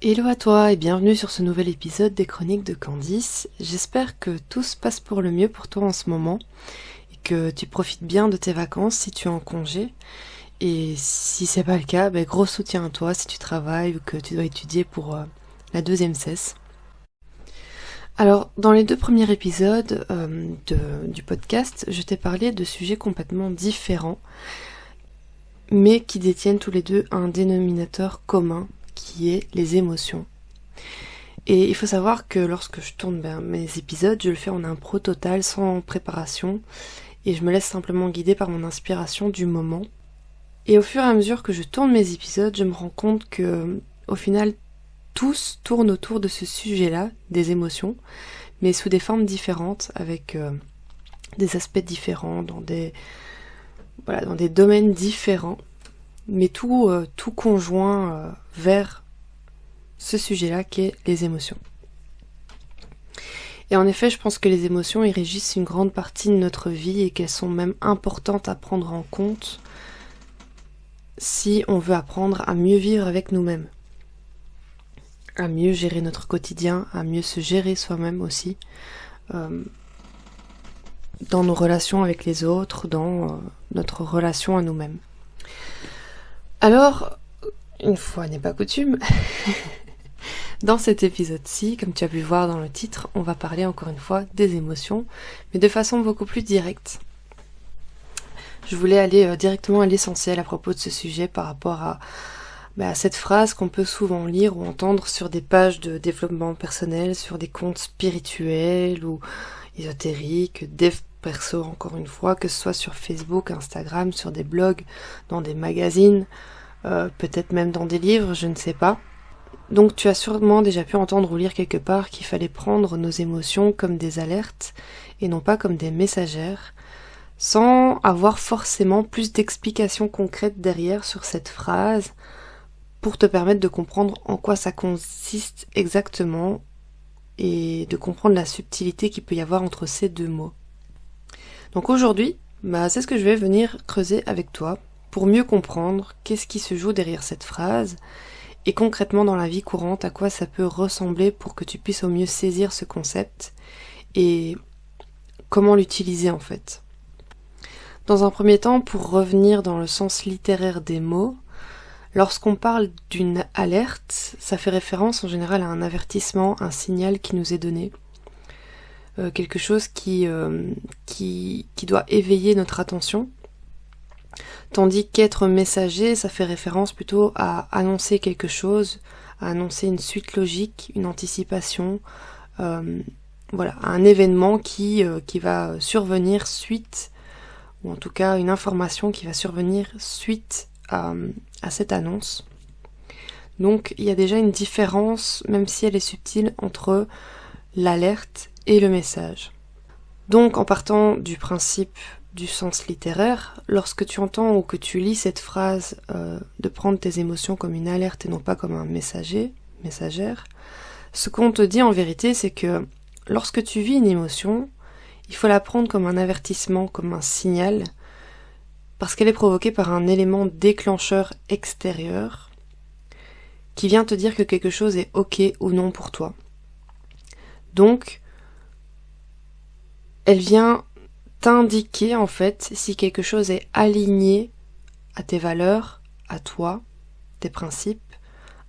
Hello à toi et bienvenue sur ce nouvel épisode des Chroniques de Candice. J'espère que tout se passe pour le mieux pour toi en ce moment et que tu profites bien de tes vacances si tu es en congé. Et si c'est pas le cas, gros soutien à toi si tu travailles ou que tu dois étudier pour la deuxième cesse. Alors, dans les deux premiers épisodes du podcast, je t'ai parlé de sujets complètement différents, mais qui détiennent tous les deux un dénominateur commun, qui est les émotions. Et il faut savoir que lorsque je tourne mes épisodes, je le fais en impro total, sans préparation, et je me laisse simplement guider par mon inspiration du moment. Et au fur et à mesure que je tourne mes épisodes, je me rends compte que, au final, tous tournent autour de ce sujet-là, des émotions, mais sous des formes différentes, avec des aspects différents, dans des domaines différents, mais tout conjoint vers ce sujet-là qui est les émotions. Et en effet, je pense que les émotions y régissent une grande partie de notre vie et qu'elles sont même importantes à prendre en compte si on veut apprendre à mieux vivre avec nous-mêmes, à mieux gérer notre quotidien, à mieux se gérer soi-même aussi, dans nos relations avec les autres, dans notre relation à nous-mêmes. Alors, une fois n'est pas coutume, dans cet épisode-ci, comme tu as pu voir dans le titre, on va parler encore une fois des émotions, mais de façon beaucoup plus directe. Je voulais aller directement à l'essentiel à propos de ce sujet par rapport à cette phrase qu'on peut souvent lire ou entendre sur des pages de développement personnel, sur des comptes spirituels ou ésotériques, dev perso encore une fois, que ce soit sur Facebook, Instagram, sur des blogs, dans des magazines, peut-être même dans des livres, je ne sais pas. Donc tu as sûrement déjà pu entendre ou lire quelque part qu'il fallait prendre nos émotions comme des alertes et non pas comme des messagères, sans avoir forcément plus d'explications concrètes derrière sur cette phrase pour te permettre de comprendre en quoi ça consiste exactement et de comprendre la subtilité qu'il peut y avoir entre ces deux mots. Donc aujourd'hui, c'est ce que je vais venir creuser avec toi pour mieux comprendre qu'est-ce qui se joue derrière cette phrase et concrètement dans la vie courante à quoi ça peut ressembler pour que tu puisses au mieux saisir ce concept et comment l'utiliser en fait. Dans un premier temps, pour revenir dans le sens littéraire des mots, lorsqu'on parle d'une alerte, ça fait référence en général à un avertissement, un signal qui nous est donné, quelque chose qui doit éveiller notre attention, tandis qu'être messager, ça fait référence plutôt à annoncer quelque chose, à annoncer une suite logique, une anticipation, un événement qui va survenir suite, ou en tout cas une information qui va survenir suite à cette annonce. Donc il y a déjà une différence, même si elle est subtile, entre l'alerte et le message. Donc en partant du principe du sens littéraire, lorsque tu entends ou que tu lis cette phrase de prendre tes émotions comme une alerte et non pas comme un messagère, ce qu'on te dit en vérité, c'est que lorsque tu vis une émotion, il faut la prendre comme un avertissement, comme un signal, parce qu'elle est provoquée par un élément déclencheur extérieur qui vient te dire que quelque chose est ok ou non pour toi. Donc, elle vient t'indiquer en fait si quelque chose est aligné à tes valeurs, à toi, tes principes,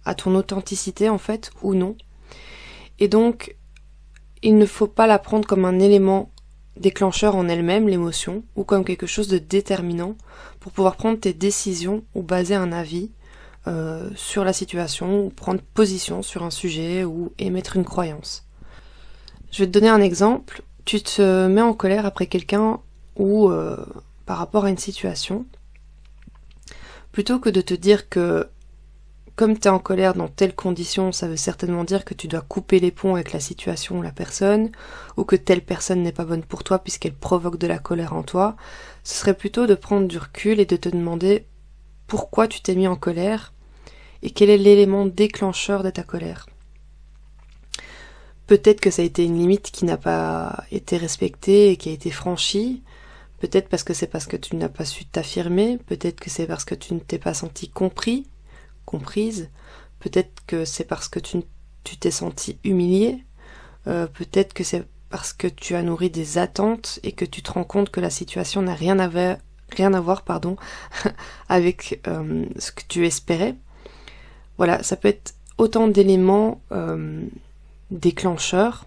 à ton authenticité en fait ou non. Et donc, il ne faut pas la prendre comme un élément déclencheur en elle-même, l'émotion, ou comme quelque chose de déterminant pour pouvoir prendre tes décisions ou baser un avis sur la situation, ou prendre position sur un sujet, ou émettre une croyance. Je vais te donner un exemple. Tu te mets en colère après quelqu'un ou par rapport à une situation. Plutôt que de te dire que comme tu es en colère dans telles conditions, ça veut certainement dire que tu dois couper les ponts avec la situation ou la personne, ou que telle personne n'est pas bonne pour toi puisqu'elle provoque de la colère en toi, ce serait plutôt de prendre du recul et de te demander pourquoi tu t'es mis en colère et quel est l'élément déclencheur de ta colère. Peut-être que ça a été une limite qui n'a pas été respectée et qui a été franchie, peut-être parce que tu n'as pas su t'affirmer, peut-être que c'est parce que tu ne t'es pas senti compris, comprise, Peut-être que c'est parce que tu t'es senti humilié. Peut-être que c'est parce que tu as nourri des attentes et que tu te rends compte que la situation n'a rien à voir, avec ce que tu espérais. Voilà, ça peut être autant d'éléments déclencheurs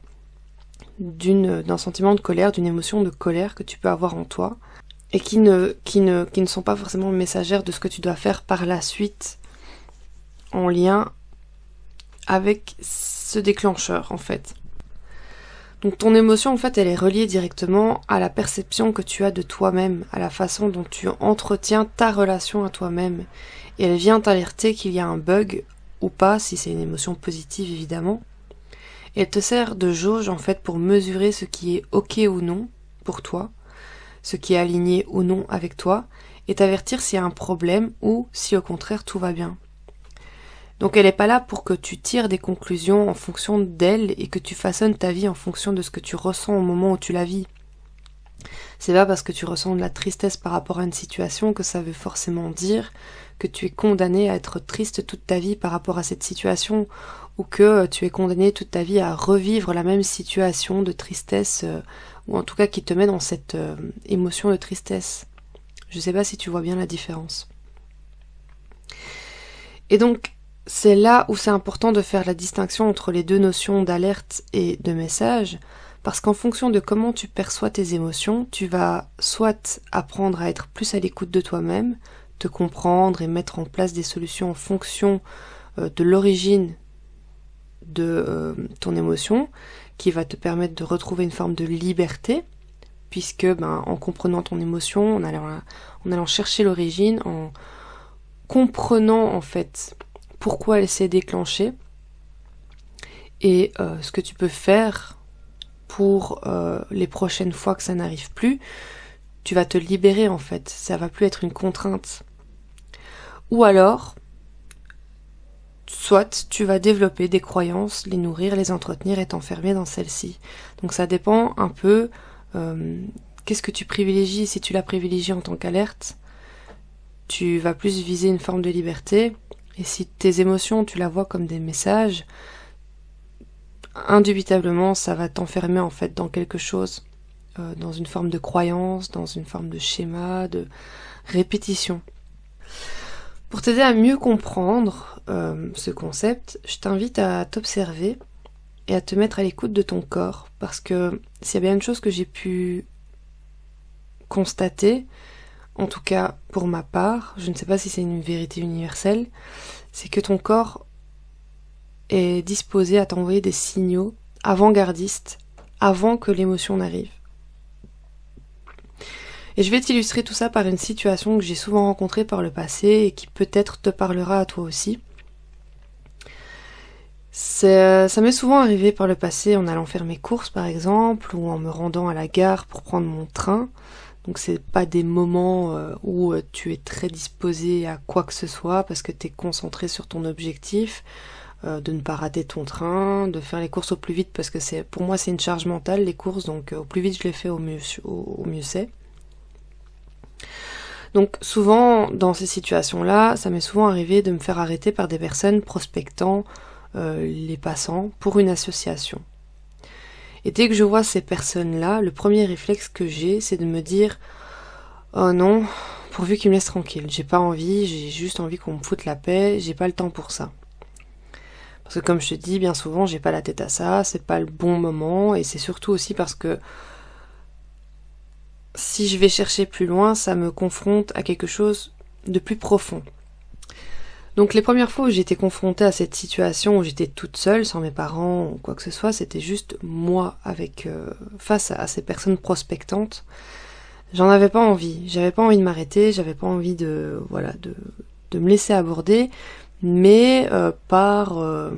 d'un sentiment de colère, d'une émotion de colère que tu peux avoir en toi et qui ne sont pas forcément messagères de ce que tu dois faire par la suite en lien avec ce déclencheur en fait. Donc ton émotion en fait elle est reliée directement à la perception que tu as de toi-même, à la façon dont tu entretiens ta relation à toi-même. Et elle vient t'alerter qu'il y a un bug ou pas, si c'est une émotion positive évidemment. Et elle te sert de jauge en fait pour mesurer ce qui est ok ou non pour toi, ce qui est aligné ou non avec toi, et t'avertir s'il y a un problème ou si au contraire tout va bien. Donc elle n'est pas là pour que tu tires des conclusions en fonction d'elle et que tu façonnes ta vie en fonction de ce que tu ressens au moment où tu la vis. C'est pas parce que tu ressens de la tristesse par rapport à une situation que ça veut forcément dire que tu es condamné à être triste toute ta vie par rapport à cette situation ou que tu es condamné toute ta vie à revivre la même situation de tristesse ou en tout cas qui te met dans cette émotion de tristesse. Je sais pas si tu vois bien la différence. Et donc c'est là où c'est important de faire la distinction entre les deux notions d'alerte et de message, parce qu'en fonction de comment tu perçois tes émotions, tu vas soit apprendre à être plus à l'écoute de toi-même, te comprendre et mettre en place des solutions en fonction de l'origine de ton émotion, qui va te permettre de retrouver une forme de liberté, puisque en comprenant ton émotion, en allant chercher l'origine, en comprenant en fait pourquoi elle s'est déclenchée et ce que tu peux faire pour les prochaines fois que ça n'arrive plus, tu vas te libérer en fait, ça va plus être une contrainte. Ou alors, soit tu vas développer des croyances, les nourrir, les entretenir et t'enfermer dans celles-ci. Donc ça dépend un peu qu'est-ce que tu privilégies. Si tu la privilégies en tant qu'alerte, tu vas plus viser une forme de liberté. Et si tes émotions, tu la vois comme des messages, indubitablement, ça va t'enfermer en fait dans quelque chose, dans une forme de croyance, dans une forme de schéma, de répétition. Pour t'aider à mieux comprendre ce concept, je t'invite à t'observer et à te mettre à l'écoute de ton corps, parce que s'il y a bien une chose que j'ai pu constater, en tout cas pour ma part, je ne sais pas si c'est une vérité universelle, c'est que ton corps est disposé à t'envoyer des signaux avant-gardistes avant que l'émotion n'arrive. Et je vais t'illustrer tout ça par une situation que j'ai souvent rencontrée par le passé et qui peut-être te parlera à toi aussi. Ça m'est souvent arrivé par le passé en allant faire mes courses par exemple, ou en me rendant à la gare pour prendre mon train. Donc c'est pas des moments où tu es très disposé à quoi que ce soit parce que tu es concentré sur ton objectif, de ne pas rater ton train, de faire les courses au plus vite parce que pour moi c'est une charge mentale les courses, donc au plus vite je les fais au mieux c'est. Donc souvent dans ces situations-là, ça m'est souvent arrivé de me faire arrêter par des personnes prospectant les passants pour une association. Et dès que je vois ces personnes-là, le premier réflexe que j'ai, c'est de me dire « Oh non, pourvu qu'ils me laissent tranquille, j'ai pas envie, j'ai juste envie qu'on me foute la paix, j'ai pas le temps pour ça. » Parce que comme je te dis, bien souvent, j'ai pas la tête à ça, c'est pas le bon moment, et c'est surtout aussi parce que si je vais chercher plus loin, ça me confronte à quelque chose de plus profond. Donc les premières fois où j'étais confrontée à cette situation où j'étais toute seule, sans mes parents ou quoi que ce soit, c'était juste moi face à ces personnes prospectantes. J'en avais pas envie, j'avais pas envie de m'arrêter, j'avais pas envie de me laisser aborder, mais par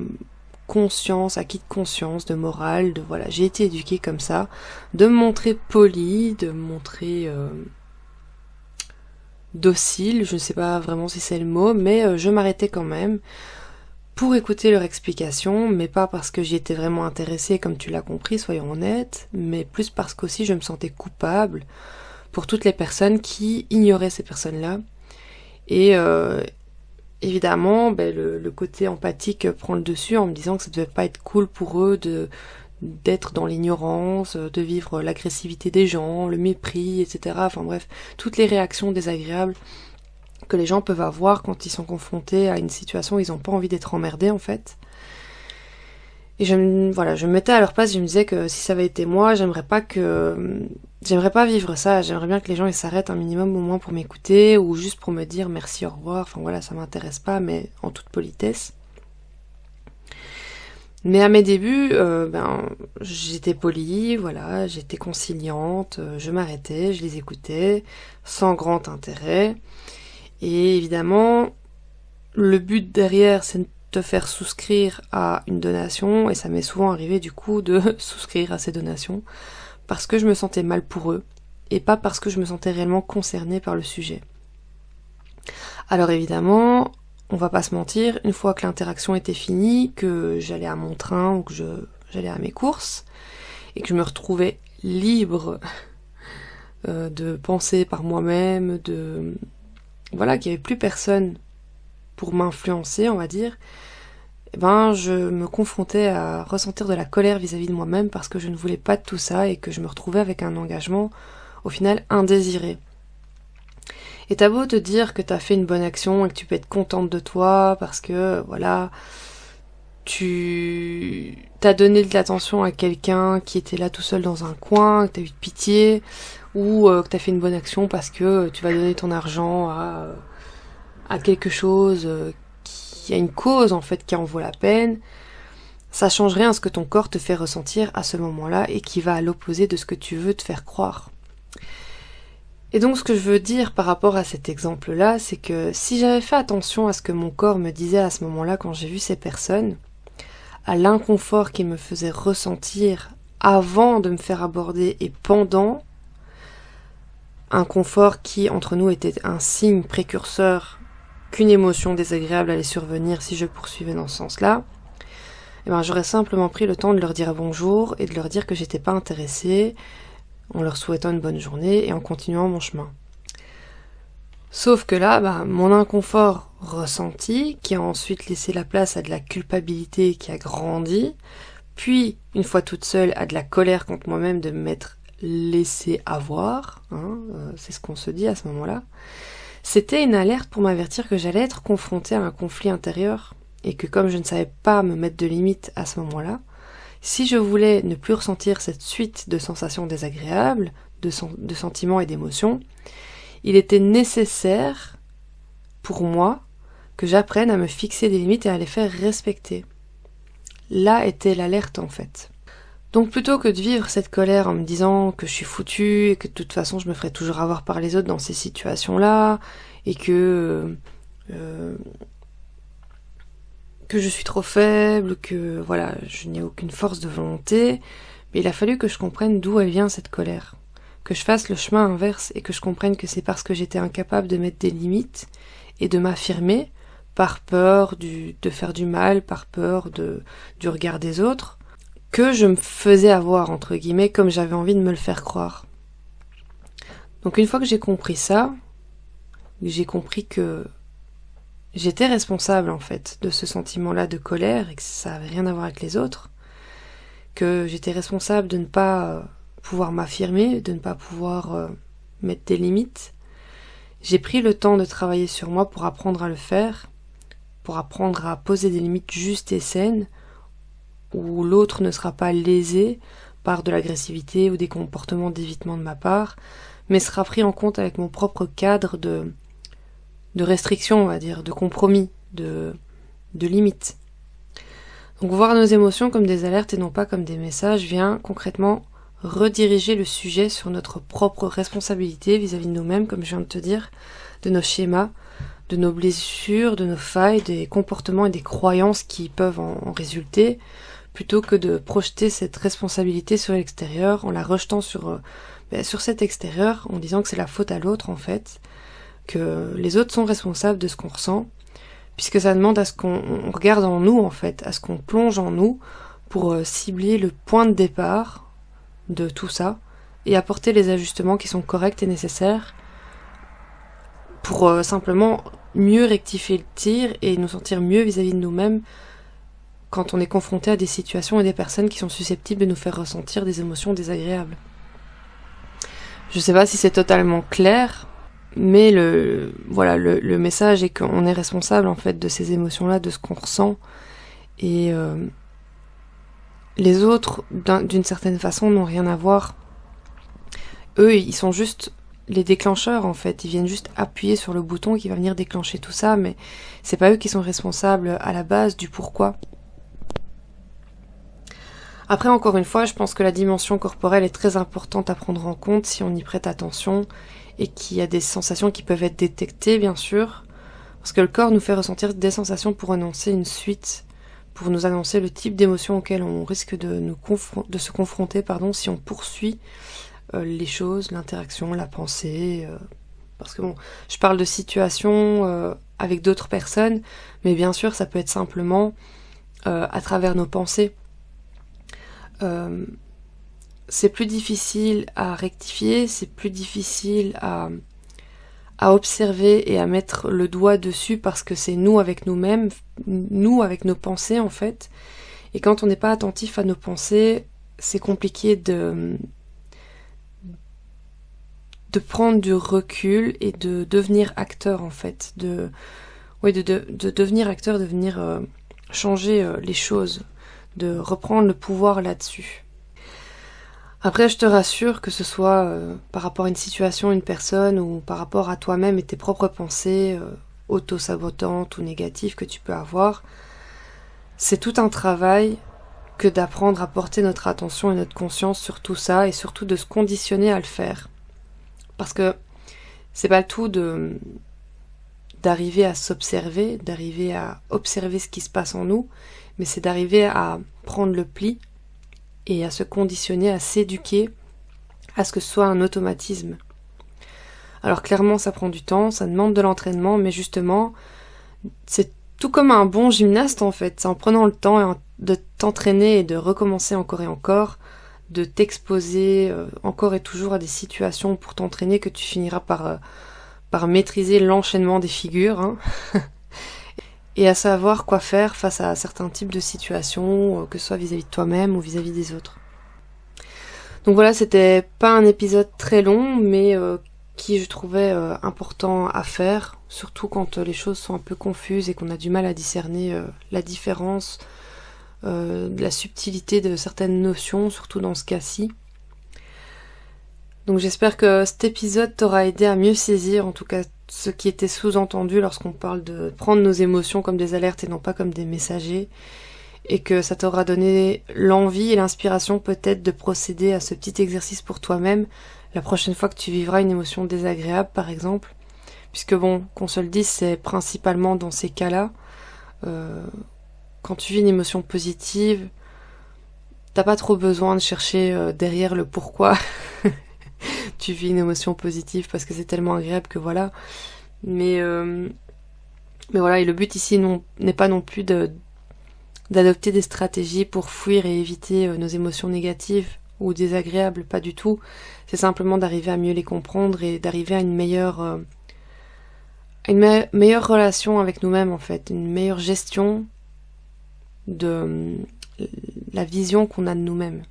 conscience, acquis de conscience, de morale, j'ai été éduquée comme ça, de me montrer polie, de me montrer docile, je ne sais pas vraiment si c'est le mot, mais je m'arrêtais quand même pour écouter leur explication, mais pas parce que j'y étais vraiment intéressée, comme tu l'as compris, soyons honnêtes, mais plus parce qu'aussi je me sentais coupable pour toutes les personnes qui ignoraient ces personnes-là et évidemment, le côté empathique prend le dessus en me disant que ça devait pas être cool pour eux d'être dans l'ignorance, de vivre l'agressivité des gens, le mépris, etc. Enfin bref, toutes les réactions désagréables que les gens peuvent avoir quand ils sont confrontés à une situation où ils n'ont pas envie d'être emmerdés en fait. Et je me mettais à leur place, je me disais que si ça avait été moi, j'aimerais pas vivre ça, j'aimerais bien que les gens ils s'arrêtent un minimum au moins pour m'écouter ou juste pour me dire merci, au revoir, enfin voilà, ça m'intéresse pas, mais en toute politesse. Mais à mes débuts, j'étais polie, voilà, j'étais conciliante, je m'arrêtais, je les écoutais, sans grand intérêt. Et évidemment, le but derrière, c'est de te faire souscrire à une donation, et ça m'est souvent arrivé du coup de souscrire à ces donations, parce que je me sentais mal pour eux, et pas parce que je me sentais réellement concernée par le sujet. Alors évidemment, on va pas se mentir, une fois que l'interaction était finie, que j'allais à mon train ou que j'allais à mes courses, et que je me retrouvais libre de penser par moi-même, voilà, qu'il n'y avait plus personne pour m'influencer, on va dire, je me confrontais à ressentir de la colère vis-à-vis de moi-même parce que je ne voulais pas de tout ça et que je me retrouvais avec un engagement, au final, indésiré. Et t'as beau te dire que t'as fait une bonne action et que tu peux être contente de toi parce que, voilà, tu t'as donné de l'attention à quelqu'un qui était là tout seul dans un coin, que t'as eu de pitié, ou que t'as fait une bonne action parce que tu vas donner ton argent à quelque chose qui a une cause en fait qui en vaut la peine, ça change rien à ce que ton corps te fait ressentir à ce moment-là et qui va à l'opposé de ce que tu veux te faire croire. Et donc ce que je veux dire par rapport à cet exemple-là, c'est que si j'avais fait attention à ce que mon corps me disait à ce moment-là quand j'ai vu ces personnes, à l'inconfort qu'il me faisait ressentir avant de me faire aborder et pendant, un confort qui entre nous était un signe précurseur qu'une émotion désagréable allait survenir si je poursuivais dans ce sens-là, j'aurais simplement pris le temps de leur dire bonjour et de leur dire que j'étais pas intéressée, en leur souhaitant une bonne journée et en continuant mon chemin. Sauf que là, mon inconfort ressenti, qui a ensuite laissé la place à de la culpabilité qui a grandi, puis, une fois toute seule, à de la colère contre moi-même de m'être laissé avoir, c'est ce qu'on se dit à ce moment-là, c'était une alerte pour m'avertir que j'allais être confrontée à un conflit intérieur et que comme je ne savais pas me mettre de limites à ce moment-là, si je voulais ne plus ressentir cette suite de sensations désagréables, de sentiments et d'émotions, il était nécessaire pour moi que j'apprenne à me fixer des limites et à les faire respecter. Là était l'alerte en fait. Donc plutôt que de vivre cette colère en me disant que je suis foutue et que de toute façon je me ferai toujours avoir par les autres dans ces situations-là et que je suis trop faible, que voilà, je n'ai aucune force de volonté, mais il a fallu que je comprenne d'où elle vient cette colère, que je fasse le chemin inverse et que je comprenne que c'est parce que j'étais incapable de mettre des limites et de m'affirmer par peur de faire du mal, par peur du regard des autres, que je me faisais avoir, entre guillemets, comme j'avais envie de me le faire croire. Donc une fois que j'ai compris ça, j'ai compris que j'étais responsable en fait de ce sentiment-là de colère et que ça n'avait rien à voir avec les autres, que j'étais responsable de ne pas pouvoir m'affirmer, de ne pas pouvoir mettre des limites. J'ai pris le temps de travailler sur moi pour apprendre à le faire, pour apprendre à poser des limites justes et saines, où l'autre ne sera pas lésé par de l'agressivité ou des comportements d'évitement de ma part, mais sera pris en compte avec mon propre cadre de restrictions, on va dire, de compromis, de limites. Donc voir nos émotions comme des alertes et non pas comme des messages vient concrètement rediriger le sujet sur notre propre responsabilité vis-à-vis de nous-mêmes, comme je viens de te dire, de nos schémas, de nos blessures, de nos failles, des comportements et des croyances qui peuvent en résulter, plutôt que de projeter cette responsabilité sur l'extérieur en la rejetant sur cet extérieur, en disant que c'est la faute à l'autre en fait, que les autres sont responsables de ce qu'on ressent, puisque ça demande à ce qu'on regarde en nous en fait, à ce qu'on plonge en nous pour cibler le point de départ de tout ça et apporter les ajustements qui sont corrects et nécessaires pour simplement mieux rectifier le tir et nous sentir mieux vis-à-vis de nous-mêmes quand on est confronté à des situations et des personnes qui sont susceptibles de nous faire ressentir des émotions désagréables. Je sais pas si c'est totalement clair, mais le message est qu'on est responsable en fait de ces émotions-là, de ce qu'on ressent, et les autres, d'une certaine façon, n'ont rien à voir. Eux, ils sont juste les déclencheurs en fait, ils viennent juste appuyer sur le bouton qui va venir déclencher tout ça, mais c'est pas eux qui sont responsables à la base du pourquoi. Après, encore une fois, je pense que la dimension corporelle est très importante à prendre en compte si on y prête attention et qu'il y a des sensations qui peuvent être détectées, bien sûr, parce que le corps nous fait ressentir des sensations pour annoncer une suite, pour nous annoncer le type d'émotion auquel on risque de se confronter, si on poursuit les choses, l'interaction, la pensée. Parce que bon, je parle de situations avec d'autres personnes, mais bien sûr, ça peut être simplement à travers nos pensées. C'est plus difficile à rectifier, c'est plus difficile à observer et à mettre le doigt dessus parce que c'est nous avec nous-mêmes, nous avec nos pensées en fait. Et quand on n'est pas attentif à nos pensées, c'est compliqué de prendre du recul et de devenir acteur en fait, de devenir acteur, de venir changer les choses, de reprendre le pouvoir là-dessus. Après, je te rassure, que ce soit par rapport à une situation, une personne, ou par rapport à toi-même et tes propres pensées auto-sabotantes ou négatives que tu peux avoir, c'est tout un travail que d'apprendre à porter notre attention et notre conscience sur tout ça, et surtout de se conditionner à le faire. Parce que c'est pas le tout d'arriver à s'observer, d'arriver à observer ce qui se passe en nous, mais c'est d'arriver à prendre le pli et à se conditionner, à s'éduquer à ce que ce soit un automatisme. Alors clairement ça prend du temps, ça demande de l'entraînement, mais justement c'est tout comme un bon gymnaste en fait, c'est en prenant le temps de t'entraîner et de recommencer encore et encore, de t'exposer encore et toujours à des situations pour t'entraîner, que tu finiras par maîtriser l'enchaînement des figures, hein. Et à savoir quoi faire face à certains types de situations, que ce soit vis-à-vis de toi-même ou vis-à-vis des autres. Donc voilà, c'était pas un épisode très long, mais qui je trouvais important à faire, surtout quand les choses sont un peu confuses et qu'on a du mal à discerner la différence, la subtilité de certaines notions, surtout dans ce cas-ci. Donc j'espère que cet épisode t'aura aidé à mieux saisir, en tout cas, ce qui était sous-entendu lorsqu'on parle de prendre nos émotions comme des alertes et non pas comme des messagers, et que ça t'aura donné l'envie et l'inspiration peut-être de procéder à ce petit exercice pour toi-même la prochaine fois que tu vivras une émotion désagréable par exemple, puisque bon, qu'on se le dise, c'est principalement dans ces cas-là, quand tu vis une émotion positive, t'as pas trop besoin de chercher derrière le pourquoi tu vis une émotion positive, parce que c'est tellement agréable que voilà. Mais voilà, et le but ici n'est pas non plus d'adopter des stratégies pour fuir et éviter nos émotions négatives ou désagréables, pas du tout. C'est simplement d'arriver à mieux les comprendre et d'arriver à une meilleure relation avec nous-mêmes en fait, une meilleure gestion de la vision qu'on a de nous-mêmes.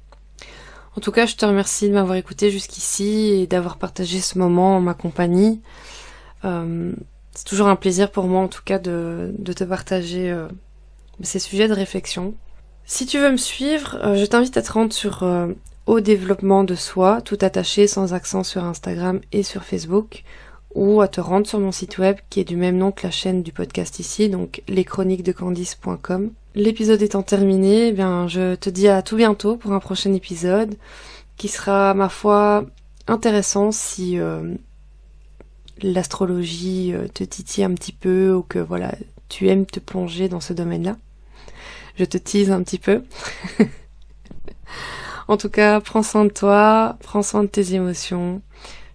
En tout cas, je te remercie de m'avoir écouté jusqu'ici et d'avoir partagé ce moment en ma compagnie. C'est toujours un plaisir pour moi, en tout cas, de te partager ces sujets de réflexion. Si tu veux me suivre, je t'invite à te rendre sur Au Développement de Soi, tout attaché, sans accent, sur Instagram et sur Facebook, ou à te rendre sur mon site web qui est du même nom que la chaîne du podcast ici, donc leschroniquesdecandice.com. L'épisode étant terminé, je te dis à tout bientôt pour un prochain épisode qui sera, ma foi, intéressant si l'astrologie te titille un petit peu ou que voilà, tu aimes te plonger dans ce domaine-là. Je te tease un petit peu. En tout cas, prends soin de toi, prends soin de tes émotions.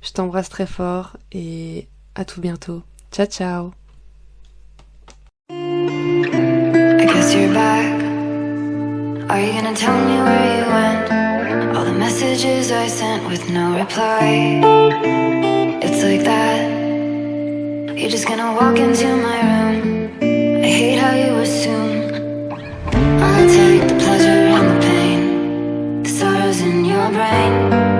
Je t'embrasse très fort et à tout bientôt. Ciao, ciao. I guess you're back. Are you gonna tell me where you went? All the messages I sent with no reply. It's like that. You're just gonna walk into my room. I hate how you assume I'll take the pleasure and the pain, the sorrows in your brain.